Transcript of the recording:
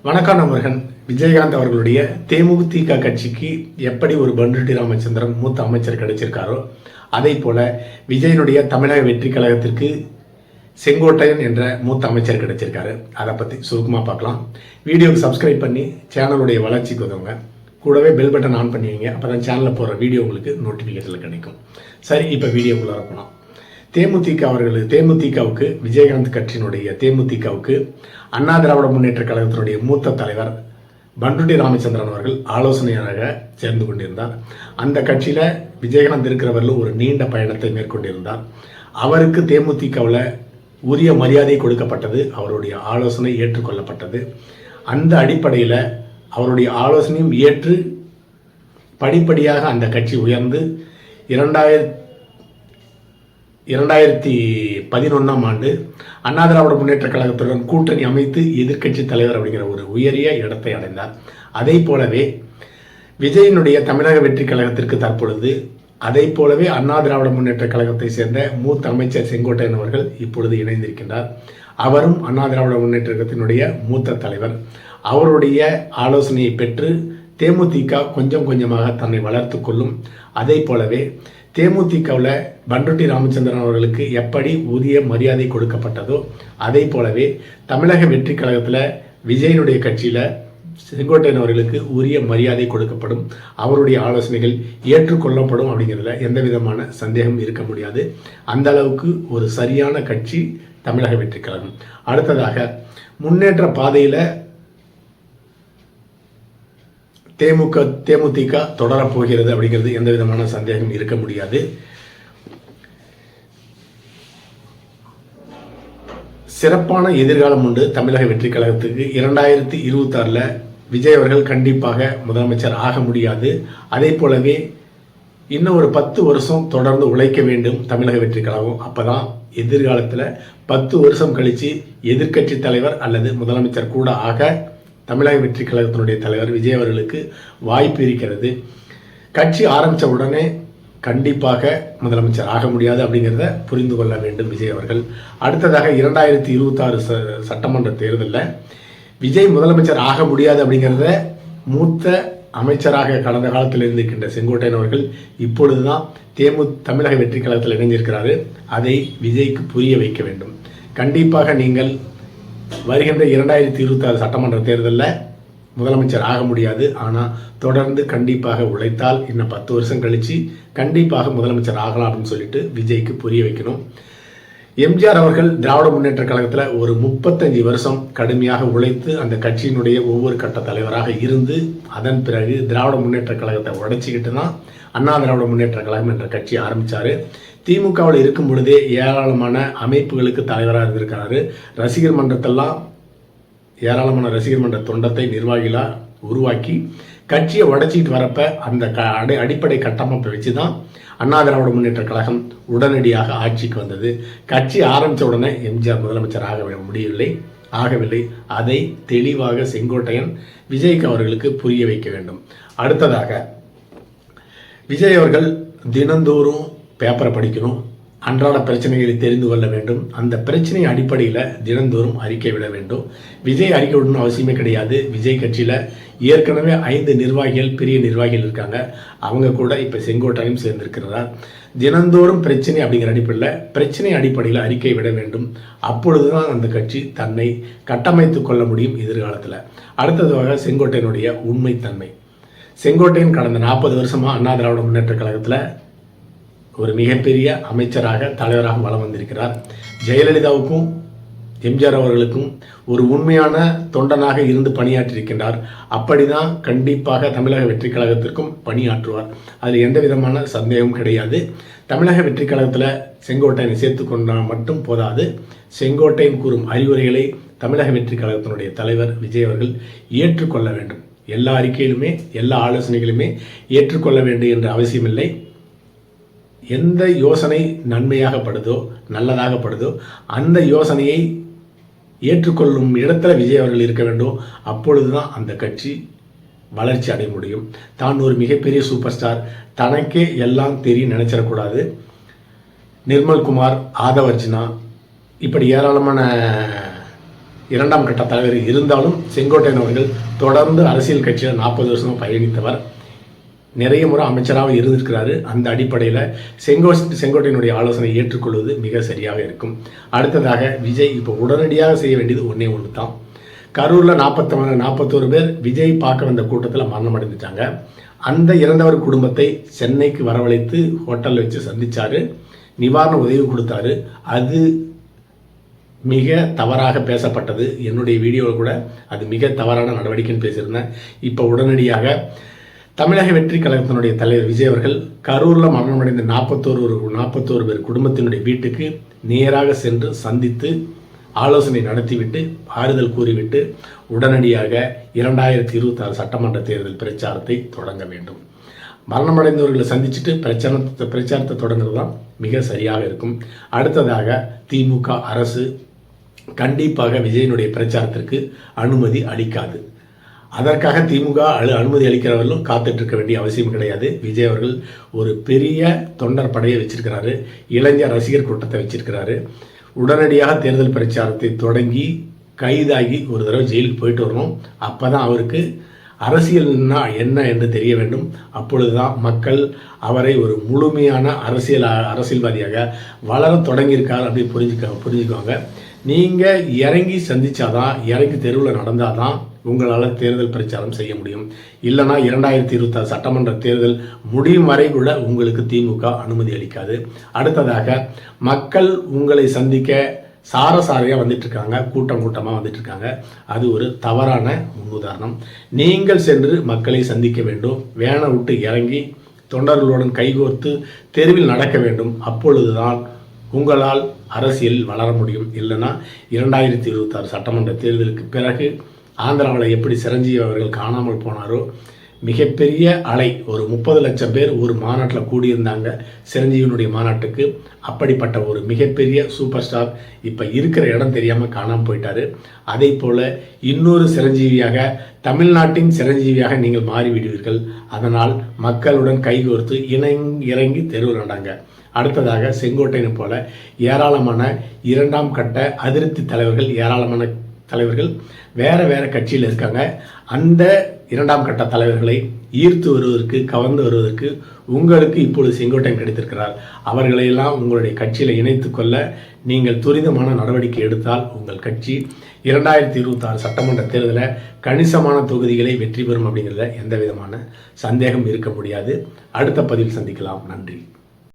வணக்கம் நண்பர்கள். விஜயகாந்த் அவர்களுடைய தேமுதிக கட்சிக்கு எப்படி ஒரு பண்டுட்டி ராமச்சந்திரன் மூத்த அமைச்சர் கிடைச்சிருக்காரோ அதே போல விஜயனுடைய தமிழக வெற்றி கழகத்திற்கு செங்கோட்டையன் என்ற மூத்த அமைச்சர் கிடைச்சிருக்காரு. அதை பற்றி சுருக்கமாக பார்க்கலாம். வீடியோக்கு சப்ஸ்கிரைப் பண்ணி சேனலுடைய வளர்ச்சிக்கு உதவுங்க. கூடவே பெல் பட்டன் ஆன் பண்ணுவீங்க. அப்போ தான் சேனலில் போகிற வீடியோ உங்களுக்கு நோட்டிஃபிகேஷனில் கிடைக்கும். சரி, இப்போ வீடியோக்குள்ளே போகலாம். தேமுதிகவுக்கு விஜயகாந்த் கட்சியினுடைய தேமுதிகவுக்கு அண்ணா திராவிட முன்னேற்ற கழகத்தினுடைய மூத்த தலைவர் பண்டுட்டி ராமச்சந்திரன் அவர்கள் ஆலோசனையாக சேர்ந்து கொண்டிருந்தார். அந்த கட்சியில் விஜயகாந்த் இருக்கிறவர்களும் ஒரு நீண்ட பயணத்தை மேற்கொண்டிருந்தார். அவருக்கு தேமுதிகவில் உரிய மரியாதை கொடுக்கப்பட்டது. அவருடைய ஆலோசனை ஏற்றுக்கொள்ளப்பட்டது. அந்த அடிப்படையில் அவருடைய ஆலோசனையும் ஏற்று படிப்படியாக அந்த கட்சி உயர்ந்து 2011ஆம் ஆண்டு அண்ணா திராவிட முன்னேற்ற கழகத்துடன் கூட்டணி அமைத்து எதிர்க்கட்சி தலைவர் அப்படிங்கிற ஒரு உயரிய இடத்தை அடைந்தார். அதே போலவே விஜயனுடைய தமிழக வெற்றி கழகத்திற்கு தற்பொழுது அதை போலவே அண்ணா திராவிட முன்னேற்ற கழகத்தை சேர்ந்த மூத்த அமைச்சர் செங்கோட்டையன் அவர்கள் இப்பொழுது இணைந்திருக்கின்றார். அவரும் அண்ணா திராவிட முன்னேற்ற கழகத்தினுடைய மூத்த தலைவர். அவருடைய ஆலோசனையை பெற்று தேமுதிக கொஞ்சம் கொஞ்சமாக தன்னை வளர்த்து கொள்ளும். அதே போலவே தேமுதிகவில் பண்டுட்டி ராமச்சந்திரன் அவர்களுக்கு எப்படி உரிய மரியாதை கொடுக்கப்பட்டதோ அதே போலவே தமிழக வெற்றி கழகத்தில் விஜயனுடைய கட்சியில் செங்கோட்டையன் அவர்களுக்கு உரிய மரியாதை கொடுக்கப்படும். அவருடைய ஆலோசனைகள் ஏற்றுக்கொள்ளப்படும் அப்படிங்கிறதுல எந்த விதமான சந்தேகம் இருக்க முடியாது. அந்த அளவுக்கு ஒரு சரியான கட்சி தமிழக வெற்றி கழகம். அடுத்ததாக முன்னேற்ற பாதையில் தேமுதிக தொடரப்போகிறது அப்படிங்கிறது எந்த விதமான சந்தேகம் இருக்க முடியாது. சிறப்பான எதிர்காலம் உண்டு தமிழக வெற்றி கழகத்துக்கு. 2026 விஜய் அவர்கள் கண்டிப்பாக முதலமைச்சர் ஆக முடியாது. அதே போலவே இன்னும் ஒரு 10 வருஷம் தொடர்ந்து உழைக்க வேண்டும் தமிழக வெற்றி கழகம். அப்பதான் எதிர்காலத்தில் 10 வருஷம் கழிச்சு எதிர்க்கட்சி தலைவர் அல்லது முதலமைச்சர் கூட ஆக தமிழக வெற்றி கழகத்தினுடைய தலைவர் விஜய் அவர்களுக்கு வாய்ப்பு இருக்கிறது. கட்சி ஆரம்பித்த உடனே கண்டிப்பாக முதலமைச்சர் ஆக முடியாது அப்படிங்கிறத புரிந்து கொள்ள வேண்டும் விஜய் அவர்கள். அடுத்ததாக 2026 சட்டமன்ற தேர்தலில் விஜய் முதலமைச்சர் ஆக முடியாது அப்படிங்கிறத மூத்த அமைச்சராக கடந்த காலத்தில் இருந்திருக்கின்ற செங்கோட்டையன் அவர்கள் இப்பொழுதுதான் தமிழக வெற்றி கழகத்தில் இணைந்திருக்கிறாரு. அதை விஜய்க்கு புரிய வைக்க வேண்டும். கண்டிப்பாக நீங்கள் வருகின்ற 2026 சட்டமன்ற தேர்தலில் முதலமைச்சர் ஆக முடியாது. ஆனால் தொடர்ந்து கண்டிப்பாக உழைத்தால் இன்னும் 10 வருஷம் கழித்து கண்டிப்பாக முதலமைச்சர் ஆகலாம் அப்படின்னு சொல்லிட்டு விஜய்க்கு புரிய வைக்கணும். எம்ஜிஆர் அவர்கள் திராவிட முன்னேற்ற கழகத்தில் ஒரு 35 வருஷம் கடுமையாக உழைத்து அந்த கட்சியினுடைய ஒவ்வொரு கட்ட தலைவராக இருந்து அதன் பிறகு திராவிட முன்னேற்ற கழகத்தை உடைச்சிக்கிட்டு தான் அண்ணா திராவிட முன்னேற்ற கழகம் என்ற கட்சி ஆரம்பித்தார். திமுகவில் இருக்கும் பொழுதே ஏராளமான அமைப்புகளுக்கு தலைவராக இருந்திருக்கிறாரு. ரசிகர் மன்றத்தெல்லாம் ஏராளமான ரசிகர் மன்ற தொண்டத்தை நிர்வாகிகளாக உருவாக்கி கட்சியை உடைச்சிக்கிட்டு வரப்ப அந்த அடிப்படை கட்டமைப்பை வச்சு தான் அண்ணா திராவிட முன்னேற்ற கழகம் உடனடியாக ஆட்சிக்கு வந்தது. கட்சி ஆரம்பித்த உடனே எம்ஜிஆர் முதலமைச்சர் ஆகவில்லை. அதை தெளிவாக செங்கோட்டையன் விஜய்க்கு அவர்களுக்கு புரிய வைக்க வேண்டும். அடுத்ததாக விஜய் அவர்கள் தினந்தோறும் பேப்பரை படிக்கணும். அன்றாட பிரச்சனைகளை தெரிந்து கொள்ள வேண்டும். அந்த பிரச்சனை அடிப்படையில் தினந்தோறும் அறிக்கை விட வேண்டும். விஜய் அறிக்கை விடணும் அவசியமே கிடையாது. விஜய் கட்சியில் ஏற்கனவே 5 நிர்வாகிகள் பெரிய நிர்வாகிகள் இருக்காங்க. அவங்க கூட இப்போ செங்கோட்டையும் சேர்ந்திருக்கிறார். தினந்தோறும் பிரச்சனை அப்படிங்கிற பிரச்சனை அடிப்படையில் அறிக்கை விட வேண்டும். அப்பொழுதுதான் அந்த கட்சி தன்னை கட்டமைத்து கொள்ள முடியும் எதிர்காலத்தில். அடுத்ததாக செங்கோட்டையனுடைய உண்மைத்தன்மை. செங்கோட்டையன் கடந்த 40 வருஷமாக அண்ணா திராவிட முன்னேற்ற கழகத்தில் ஒரு மிகப்பெரிய அமைச்சராக தலைவராக வலம் வந்திருக்கிறார். ஜெயலலிதாவுக்கும் எம்ஜிஆர் அவர்களுக்கும் ஒரு உண்மையான தொண்டனாக இருந்து பணியாற்றியிருக்கின்றார். அப்படிதான் கண்டிப்பாக தமிழக வெற்றி கழகத்திற்கும் பணியாற்றுவார். அதில் எந்த விதமான சந்தேகமும் கிடையாது. தமிழக வெற்றி கழகத்தில் செங்கோட்டையனை சேர்த்து கொண்டால் மட்டும் போதாது. செங்கோட்டையன் கூறும் அறிவுரைகளை தமிழக வெற்றி கழகத்தினுடைய தலைவர் விஜய் அவர்கள் ஏற்றுக்கொள்ள வேண்டும். எல்லா அறிக்கையிலுமே எல்லா ஆலோசனைகளுமே ஏற்றுக்கொள்ள வேண்டும் என்ற அவசியமில்லை. எந்த யோசனை நன்மையாகப்படுதோ நல்லதாகப்படுதோ அந்த யோசனையை ஏற்றுக்கொள்ளும் இடத்துல விஜய் அவர்கள் இருக்க வேண்டும். அப்பொழுதுதான் அந்த கட்சி வளர்ச்சி அடைய முடியும். தான் ஒரு மிகப்பெரிய சூப்பர் ஸ்டார், தனக்கே எல்லாம் தெரியும் நினைச்சிடக்கூடாது. நிர்மல்குமார், ஆதவர்ஜினா இப்படி ஏராளமான இரண்டாம் கட்ட தலைவர் இருந்தாலும் செங்கோட்டையன் அவர்கள் தொடர்ந்து அரசியல் கட்சியில் 40 வருஷமாக பயணித்தவர், நிறைய முறை அமைச்சராக இருந்திருக்கிறாரு. அந்த அடிப்படையில் செங்கோட்டையனுடைய ஆலோசனை ஏற்றுக்கொள்வது மிக சரியாக இருக்கும். அடுத்ததாக விஜய் இப்போ உடனடியாக செய்ய வேண்டியது ஒன்றே ஒன்று தான். கரூரில் 41 பேர் விஜய் பார்க்க வந்த கூட்டத்தில் மரணம் அடைந்துட்டாங்க. அந்த இறந்தவர் குடும்பத்தை சென்னைக்கு வரவழைத்து ஹோட்டலில் வச்சு சந்திச்சாரு, நிவாரண உதவி கொடுத்தாரு. அது மிக தவறாக பேசப்பட்டது. என்னுடைய வீடியோவில் கூட அது மிக தவறான நடவடிக்கைன்னு பேசியிருந்தேன். இப்போ உடனடியாக தமிழக வெற்றி கழகத்தினுடைய தலைவர் விஜய் அவர்கள் கரூரில் மரணமடைந்த 41 பேர் குடும்பத்தினுடைய வீட்டுக்கு நேராக சென்று சந்தித்து ஆலோசனை நடத்திவிட்டு ஆறுதல் கூறிவிட்டு உடனடியாக 2026 சட்டமன்ற தேர்தல் பிரச்சாரத்தை தொடங்க வேண்டும். மரணமடைந்தவர்களை சந்திச்சுட்டு பிரச்சாரத்தை தொடங்குறது தான் மிக சரியாக இருக்கும். அடுத்ததாக திமுக அரசு கண்டிப்பாக விஜயனுடைய பிரச்சாரத்திற்கு அனுமதி அளிக்காது. அதற்காக திமுக அனுமதி அளிக்கிறவர்களும் காத்துட்டு இருக்க வேண்டிய அவசியம் கிடையாது. விஜய் அவர்கள் ஒரு பெரிய தொண்டர் படையை வச்சிருக்கிறாரு, இளைஞர் ரசிகர் கூட்டத்தை வச்சிருக்கிறாரு. உடனடியாக தேர்தல் பிரச்சாரத்தை தொடங்கி கைதாகி ஒரு தடவை ஜெயிலுக்கு போயிட்டு வரணும். அப்போ தான் அவருக்கு அரசியல்னா என்ன என்று தெரிய வேண்டும். அப்பொழுதுதான் மக்கள் அவரை ஒரு முழுமையான அரசியல்வாதியாக வளர தொடங்கியிருக்கார் அப்படி புரிஞ்சுக்குவாங்க. நீங்கள் இறங்கி சந்திச்சாதான், இறங்கி தெருவில் நடந்தாதான் உங்களால் தேர்தல் பிரச்சாரம் செய்ய முடியும். இல்லைனா 2026 சட்டமன்ற தேர்தல் முடியும் வரை கூட உங்களுக்கு திமுக அனுமதி அளிக்காது. அடுத்ததாக மக்கள் உங்களை சந்திக்க சாரசாரையாக வந்துட்டு இருக்காங்க, கூட்டமாக வந்துட்டு இருக்காங்க. அது ஒரு தவறான முன்னுதாரணம். நீங்கள் சென்று மக்களை சந்திக்க வேண்டும், வேனை விட்டு இறங்கி தொண்டர்களுடன் கைகோர்த்து தெருவில் நடக்க வேண்டும். அப்பொழுதுதான் உங்களால் அரசியல் வளர முடியும். இல்லைன்னா 2026 சட்டமன்ற தேர்தலுக்கு பிறகு ஆந்திராவில் எப்படி சிரஞ்சீவி அவர்கள் காணாமல் போனாரோ, மிகப்பெரிய அலை, ஒரு 30 லட்சம் பேர் ஒரு மாநாட்டில் கூடியிருந்தாங்க சிரஞ்சீவியினுடைய மாநாட்டுக்கு. அப்படிப்பட்ட ஒரு மிகப்பெரிய சூப்பர் ஸ்டார் இப்போ இருக்கிற இடம் தெரியாமல் காணாமல் போயிட்டாரு. அதே போல் இன்னொரு சிரஞ்சீவியாக, தமிழ்நாட்டின் சிரஞ்சீவியாக நீங்கள் மாறிவிடுவீர்கள். அதனால் மக்களுடன் கைகோர்த்து இறங்கி தெருவில் நடாங்க. அடுத்ததாக செங்கோட்டையனை போல ஏராளமான 2ஆம் கட்ட அதிருப்தி தலைவர்கள், ஏராளமான தலைவர்கள் வேறு கட்சியில் இருக்காங்க. அந்த 2ஆம் கட்ட தலைவர்களை ஈர்த்து வருவதற்கு, கவர்ந்து வருவதற்கு உங்களுக்கு இப்பொழுது செங்கோட்டையன் கிடைத்திருக்கிறார். அவர்களையெல்லாம் உங்களுடைய கட்சியில் இணைத்து கொள்ள நீங்கள் துரிதமான நடவடிக்கை எடுத்தால் உங்கள் கட்சி 2026 சட்டமன்ற தேர்தலில் கணிசமான தொகுதிகளை வெற்றி பெறும் அப்படிங்கிறத எந்த விதமான சந்தேகம் இருக்க முடியாது. அடுத்த பதிவில் சந்திக்கலாம். நன்றி.